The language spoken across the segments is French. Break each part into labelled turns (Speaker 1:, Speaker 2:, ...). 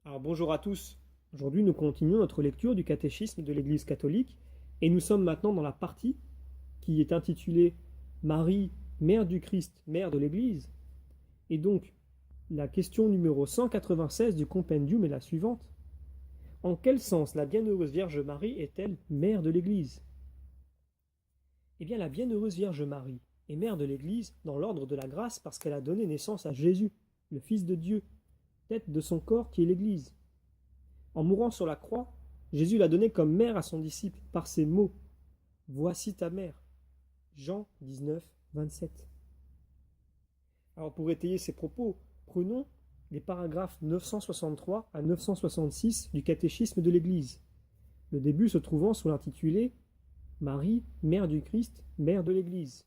Speaker 1: Alors bonjour à tous. Aujourd'hui, nous continuons notre lecture du catéchisme de l'Église catholique et nous sommes maintenant dans la partie qui est intitulée Marie, Mère du Christ, Mère de l'Église. Et donc, la question numéro 196 du compendium est la suivante. En quel sens la bienheureuse Vierge Marie est-elle Mère de l'Église? Eh bien, la bienheureuse Vierge Marie est Mère de l'Église dans l'ordre de la grâce parce qu'elle a donné naissance à Jésus, le Fils de Dieu, tête de son corps qui est l'Église. En mourant sur la croix, Jésus l'a donnée comme mère à son disciple par ces mots. Voici ta mère. Jean 19, 27. Alors pour étayer ces propos, prenons les paragraphes 963 à 966 du catéchisme de l'Église. Le début se trouvant sous l'intitulé Marie, Mère du Christ, Mère de l'Église.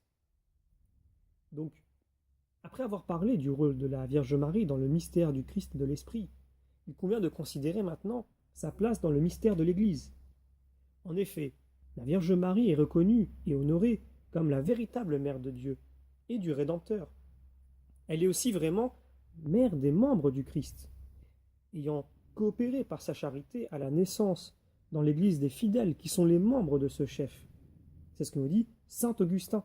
Speaker 1: Donc, après avoir parlé du rôle de la Vierge Marie dans le mystère du Christ et de l'Esprit, il convient de considérer maintenant sa place dans le mystère de l'Église. En effet, la Vierge Marie est reconnue et honorée comme la véritable Mère de Dieu et du Rédempteur. Elle est aussi vraiment mère des membres du Christ, ayant coopéré par sa charité à la naissance dans l'Église des fidèles qui sont les membres de ce chef. C'est ce que nous dit saint Augustin.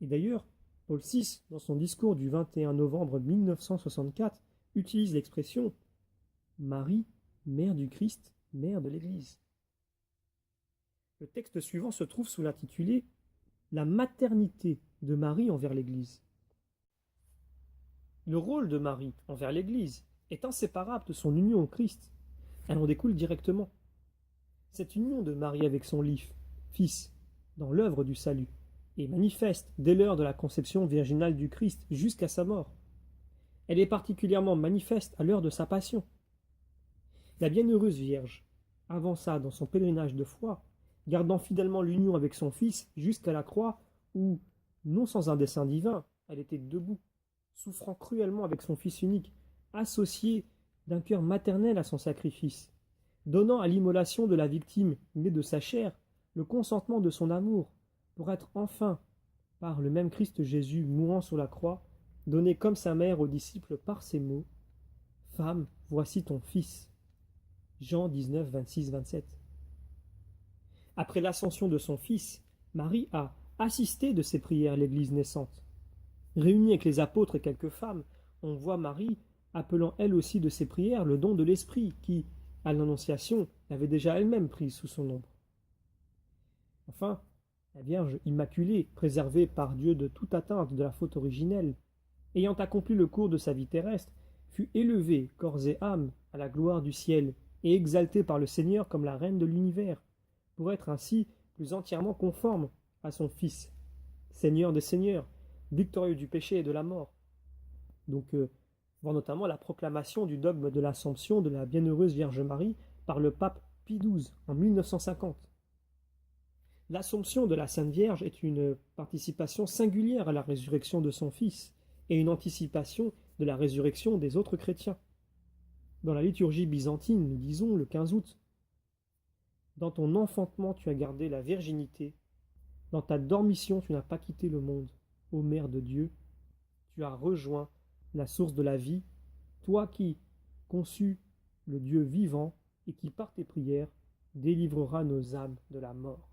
Speaker 1: Et d'ailleurs, Paul VI, dans son discours du 21 novembre 1964, utilise l'expression Marie, Mère du Christ, Mère de l'Église. Le texte suivant se trouve sous l'intitulé La maternité de Marie envers l'Église. Le rôle de Marie envers l'Église est inséparable de son union au Christ. Elle en découle directement. Cette union de Marie avec son Fils, dans l'œuvre du salut, est manifeste dès l'heure de la conception virginale du Christ jusqu'à sa mort. Elle est particulièrement manifeste à l'heure de sa passion. La bienheureuse Vierge avança dans son pèlerinage de foi, gardant fidèlement l'union avec son Fils jusqu'à la croix où, non sans un dessein divin, elle était debout, souffrant cruellement avec son Fils unique, associé d'un cœur maternel à son sacrifice, donnant à l'immolation de la victime née de sa chair le consentement de son amour, pour être enfin, par le même Christ Jésus mourant sur la croix, donné comme sa mère aux disciples par ces mots « Femme, voici ton Fils ». Jean 19, 26, 27. Après l'ascension de son Fils, Marie a assisté de ses prières l'Église naissante. Réunie avec les apôtres et quelques femmes, on voit Marie appelant elle aussi de ses prières le don de l'Esprit qui, à l'Annonciation, l'avait déjà elle-même prise sous son ombre. Enfin, la Vierge Immaculée, préservée par Dieu de toute atteinte de la faute originelle, ayant accompli le cours de sa vie terrestre, fut élevée, corps et âme, à la gloire du ciel, et exaltée par le Seigneur comme la reine de l'univers, pour être ainsi plus entièrement conforme à son Fils, Seigneur des seigneurs, victorieux du péché et de la mort. Donc, voir notamment la proclamation du dogme de l'Assomption de la Bienheureuse Vierge Marie par le pape Pie XII en 1950. L'Assomption de la Sainte Vierge est une participation singulière à la résurrection de son Fils et une anticipation de la résurrection des autres chrétiens. Dans la liturgie byzantine, nous disons le 15 août « Dans ton enfantement tu as gardé la virginité, dans ta dormition tu n'as pas quitté le monde, ô Mère de Dieu, tu as rejoint la source de la vie, toi qui conçus le Dieu vivant et qui par tes prières délivreras nos âmes de la mort. »